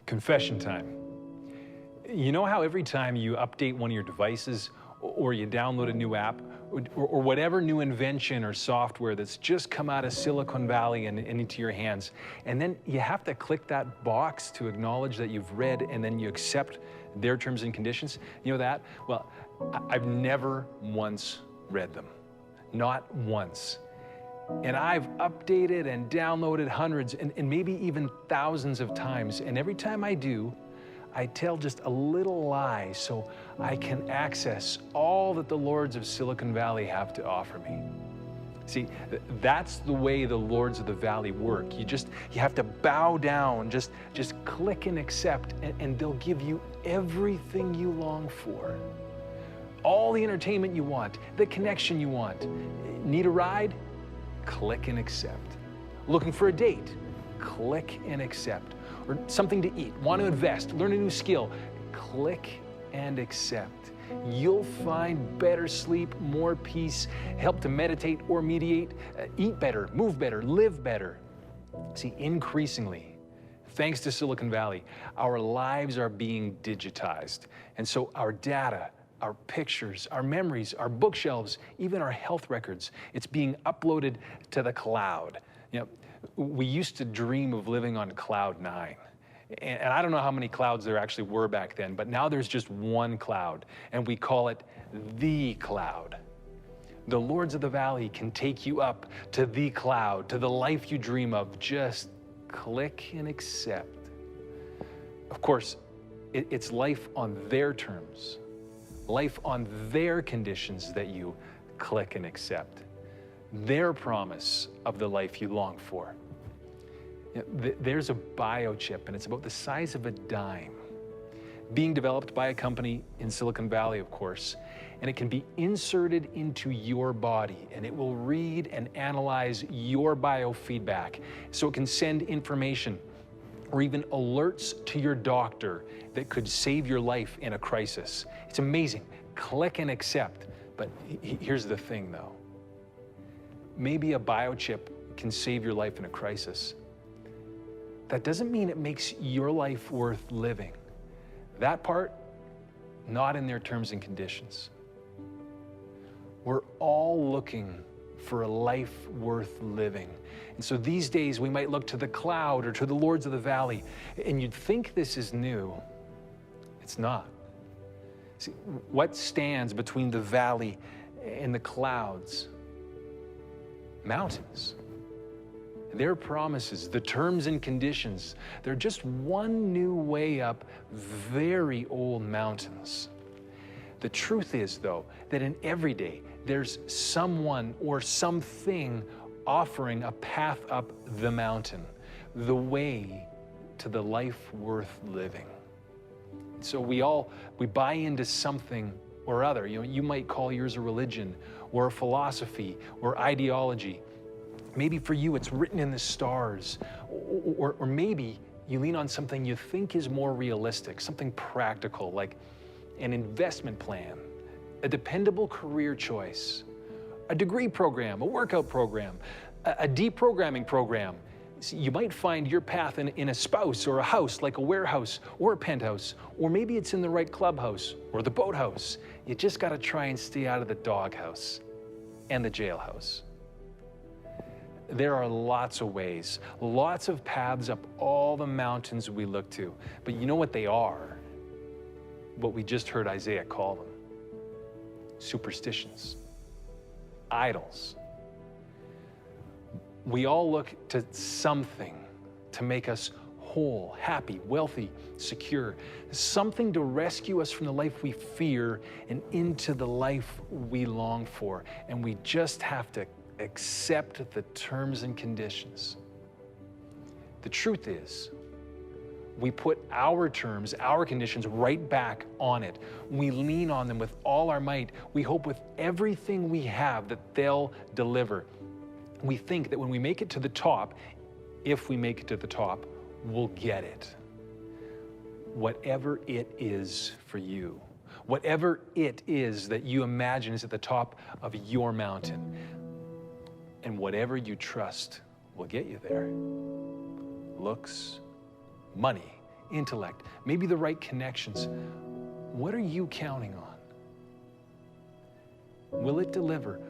Confession time. You know how every time you update one of your devices or you download a new app or whatever new invention or software that's just come out of Silicon Valley and into your hands, and then you have to click that box to acknowledge that you've read and then you accept their terms and conditions? You know that? Well, I've never once read them. Not once. And I've updated and downloaded hundreds and maybe even thousands of times. And every time I do, I tell just a little lie so I can access all that the Lords of Silicon Valley have to offer me. See, that's the way the Lords of the Valley work. You have to bow down, just click and accept, and they'll give you everything you long for. All the entertainment you want, the connection you want. Need a ride? Click and accept. Looking for a date? Click and accept. Or something to eat, want to invest, learn a new skill? Click and accept. You'll find better sleep, more peace, help to meditate or mediate, eat better, move better, live better. See, increasingly, thanks to Silicon Valley, our lives are being digitized. And so our data, our pictures, our memories, our bookshelves, even our health records, it's being uploaded to the cloud. You know, we used to dream of living on cloud 9. And I don't know how many clouds there actually were back then, but now there's just one cloud, and we call it the cloud. The Lords of the Valley can take you up to the cloud, to the life you dream of. Just click and accept. Of course, it's life on their terms. Life on their conditions that you click and accept. Their promise of the life you long for. There's a biochip, and it's about the size of a dime, being developed by a company in Silicon Valley, of course, and it can be inserted into your body, and it will read and analyze your biofeedback, so it can send information or even alerts to your doctor that could save your life in a crisis. It's amazing. Click and accept. But here's the thing, though. Maybe a biochip can save your life in a crisis. That doesn't mean it makes your life worth living. That part, not in their terms and conditions. We're all looking for a life worth living. And so these days we might look to the cloud or to the Lords of the Valley, and you'd think this is new. It's not. See, what stands between the valley and the clouds? Mountains. Their promises, the terms and conditions, they're just one new way up very old mountains. The truth is, though, that in every day, there's someone or something offering a path up the mountain, the way to the life worth living. So we buy into something or other. You know, you might call yours a religion or a philosophy or ideology. Maybe for you it's written in the stars, or maybe you lean on something you think is more realistic, something practical like an investment plan, a dependable career choice, a degree program, a workout program, a deprogramming program. See, you might find your path in a spouse or a house like a warehouse or a penthouse, or maybe it's in the right clubhouse or the boathouse. You just got to try and stay out of the doghouse and the jailhouse. There are lots of ways, lots of paths up all the mountains we look to. But you know what they are? What we just heard Isaiah call them. Superstitions. Idols. We all look to something to make us whole, happy, wealthy, secure. Something to rescue us from the life we fear and into the life we long for. And we just have to accept the terms and conditions. The truth is, we put our terms, our conditions right back on it. We lean on them with all our might. We hope with everything we have that they'll deliver. We think that when we make it to the top, if we make it to the top, we'll get it. Whatever it is for you, whatever it is that you imagine is at the top of your mountain, and whatever you trust will get you there. Looks, money, intellect, maybe the right connections. What are you counting on? Will it deliver?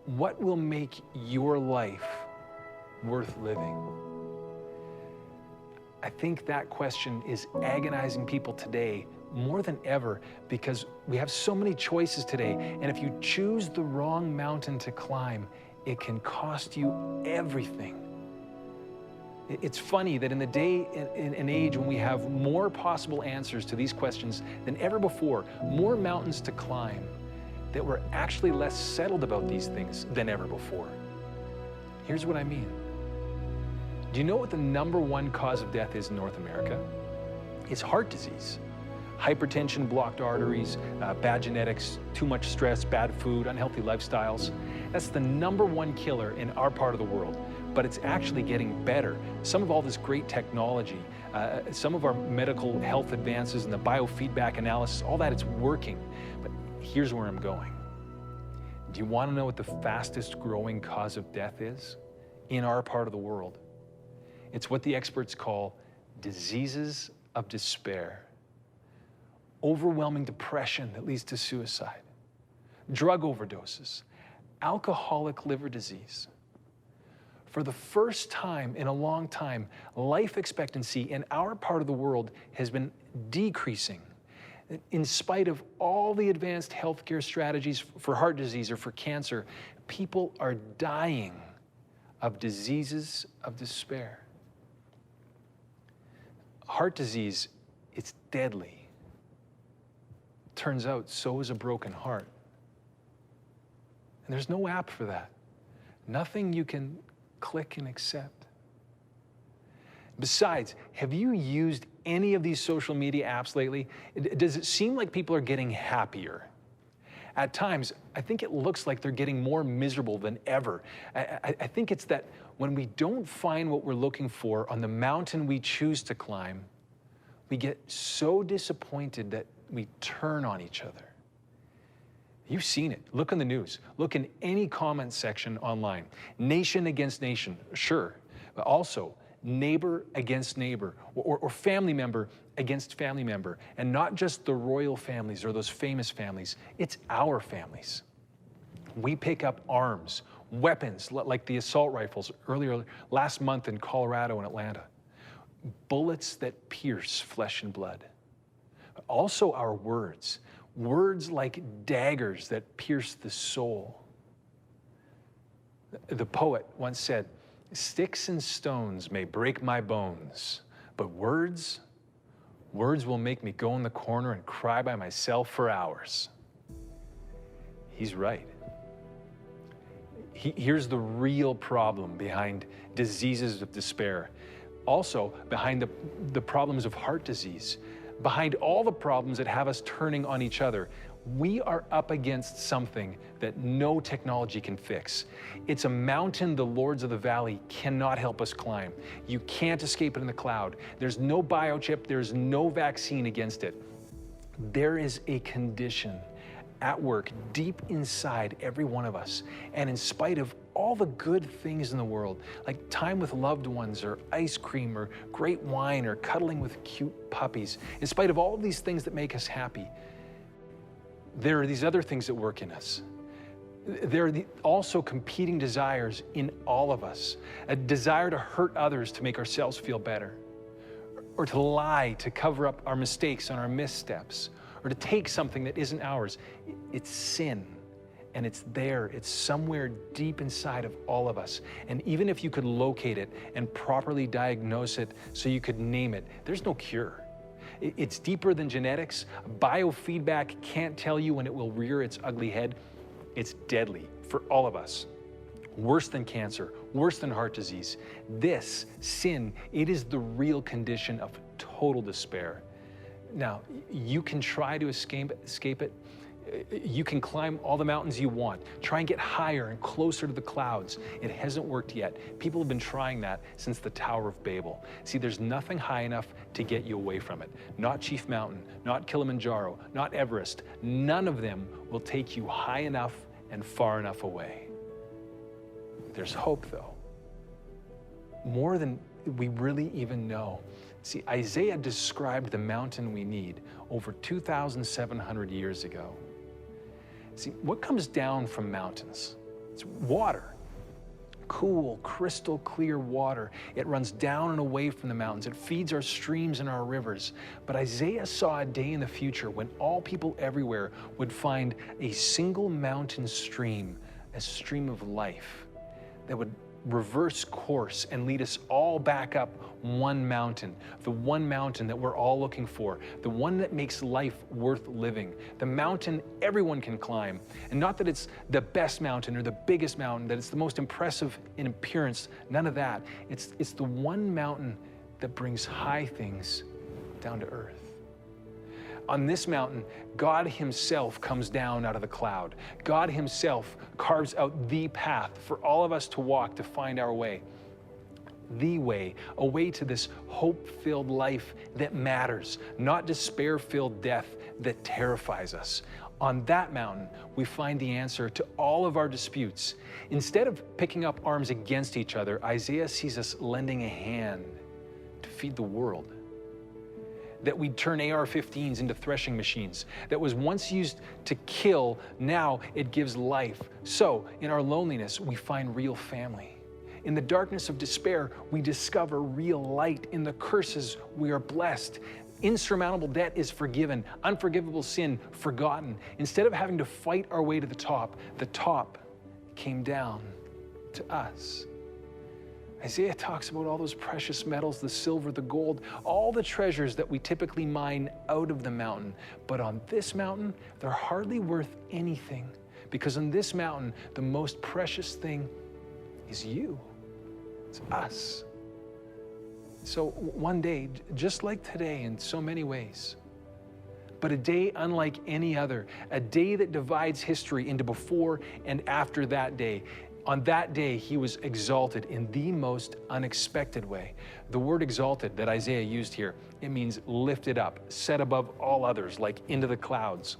What will make your life worth living? I think that question is agonizing people today more than ever because we have so many choices today. And if you choose the wrong mountain to climb, it can cost you everything. It's funny that in the day and age when we have more possible answers to these questions than ever before, more mountains to climb, that we're actually less settled about these things than ever before. Here's what I mean. Do you know what the #1 cause of death is in North America? It's heart disease. Hypertension, blocked arteries, bad genetics, too much stress, bad food, unhealthy lifestyles. That's the #1 killer in our part of the world. But it's actually getting better. Some of all this great technology, some of our medical health advances and the biofeedback analysis, all that, it's working. But here's where I'm going. Do you want to know what the fastest growing cause of death is in our part of the world? It's what the experts call diseases of despair. Overwhelming depression that leads to suicide, drug overdoses, alcoholic liver disease. For the first time in a long time, life expectancy in our part of the world has been decreasing. In spite of all the advanced healthcare strategies for heart disease or for cancer, people are dying of diseases of despair. Heart disease, it's deadly. Turns out, so is a broken heart. And there's no app for that. Nothing you can click and accept. Besides, have you used any of these social media apps lately? Does it seem like people are getting happier? At times, I think it looks like they're getting more miserable than ever. I think it's that when we don't find what we're looking for on the mountain we choose to climb, we get so disappointed that we turn on each other. You've seen it. Look in the news. Look in any comment section online. Nation against nation, sure, but also neighbor against neighbor, or family member against family member, and not just the royal families or those famous families. It's our families. We pick up arms, weapons like the assault rifles earlier last month in Colorado and Atlanta. Bullets that pierce flesh and blood. But also our words. Words like daggers that pierce the soul. The poet once said, "Sticks and stones may break my bones, but words will make me go in the corner and cry by myself for hours." He's right. Here's the real problem behind diseases of despair. Also, behind the problems of heart disease. Behind all the problems that have us turning on each other, we are up against something that no technology can fix. It's a mountain the lords of the valley cannot help us climb. You can't escape it in the cloud. There's no biochip, there's no vaccine against it. There is a condition at work deep inside every one of us. And in spite of all the good things in the world, like time with loved ones or ice cream or great wine or cuddling with cute puppies, in spite of all of these things that make us happy, there are these other things that work in us. There are also competing desires in all of us. A desire to hurt others to make ourselves feel better, or to lie to cover up our mistakes and our missteps, or to take something that isn't ours. It's sin, and it's there. It's somewhere deep inside of all of us. And even if you could locate it and properly diagnose it so you could name it, there's no cure. It's deeper than genetics. Biofeedback can't tell you when it will rear its ugly head. It's deadly for all of us. Worse than cancer, worse than heart disease. This sin, it is the real condition of total despair. Now, you can try to escape it. You can climb all the mountains you want. Try and get higher and closer to the clouds. It hasn't worked yet. People have been trying that since the Tower of Babel. See, there's nothing high enough to get you away from it. Not Chief Mountain, not Kilimanjaro, not Everest. None of them will take you high enough and far enough away. There's hope, though. More than we really even know. See, Isaiah described the mountain we need over 2,700 years ago. See, what comes down from mountains? It's water. Cool, crystal clear water. It runs down and away from the mountains. It feeds our streams and our rivers. But Isaiah saw a day in the future when all people everywhere would find a single mountain stream, a stream of life that would reverse course and lead us all back up one mountain, the one mountain that we're all looking for, the one that makes life worth living, the mountain everyone can climb. And not that it's the best mountain or the biggest mountain, that it's the most impressive in appearance, none of that. It's the one mountain that brings high things down to earth. On this mountain, God himself comes down out of the cloud. God himself carves out the path for all of us to walk to find our way. The way, a way to this hope-filled life that matters, not despair-filled death that terrifies us. On that mountain, we find the answer to all of our disputes. Instead of picking up arms against each other, Isaiah sees us lending a hand to feed the world. That we'd turn AR-15s into threshing machines. That was once used to kill, now it gives life. So, in our loneliness, we find real family. In the darkness of despair, we discover real light. In the curses, we are blessed. Insurmountable debt is forgiven. Unforgivable sin forgotten. Instead of having to fight our way to the top came down to us. Isaiah talks about all those precious metals, the silver, the gold, all the treasures that we typically mine out of the mountain. But on this mountain, they're hardly worth anything, because on this mountain, the most precious thing is you. It's us. So one day, just like today in so many ways, but a day unlike any other, a day that divides history into before and after that day. On that day, he was exalted in the most unexpected way. The word exalted that Isaiah used here, it means lifted up, set above all others, like into the clouds.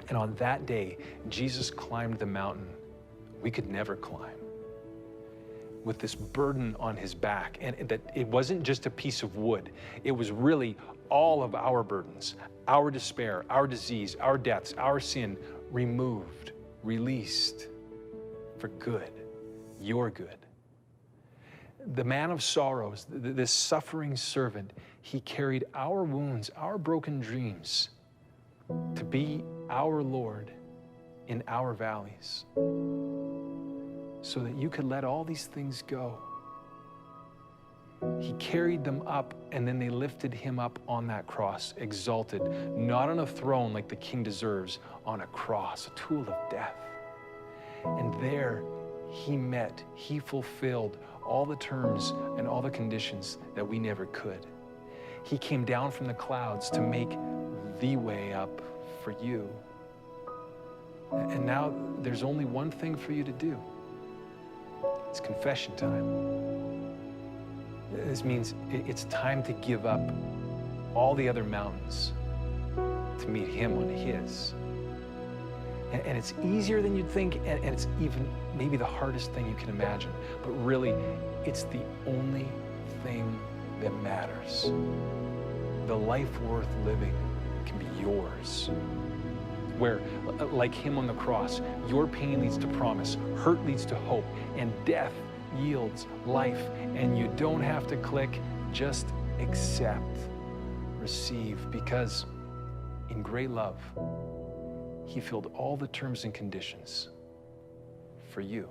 And on that day, Jesus climbed the mountain we could never climb, with this burden on his back. And that it wasn't just a piece of wood. It was really all of our burdens, our despair, our disease, our deaths, our sin, removed, released. For good, your good. The man of sorrows, this suffering servant, he carried our wounds, our broken dreams, to be our Lord in our valleys, so that you could let all these things go. He carried them up, and then they lifted him up on that cross, exalted, not on a throne like the king deserves, on a cross, a tool of death. And there he fulfilled all the terms and all the conditions that we never could. He came down from the clouds to make the way up for you. And now there's only one thing for you to do. It's confession time. This means it's time to give up all the other mountains to meet him on his. And it's easier than you'd think, and it's even maybe the hardest thing you can imagine. But really, it's the only thing that matters. The life worth living can be yours. Where, like him on the cross, your pain leads to promise, hurt leads to hope, and death yields life. And you don't have to click, just accept, receive, because in great love, he filled all the terms and conditions for you.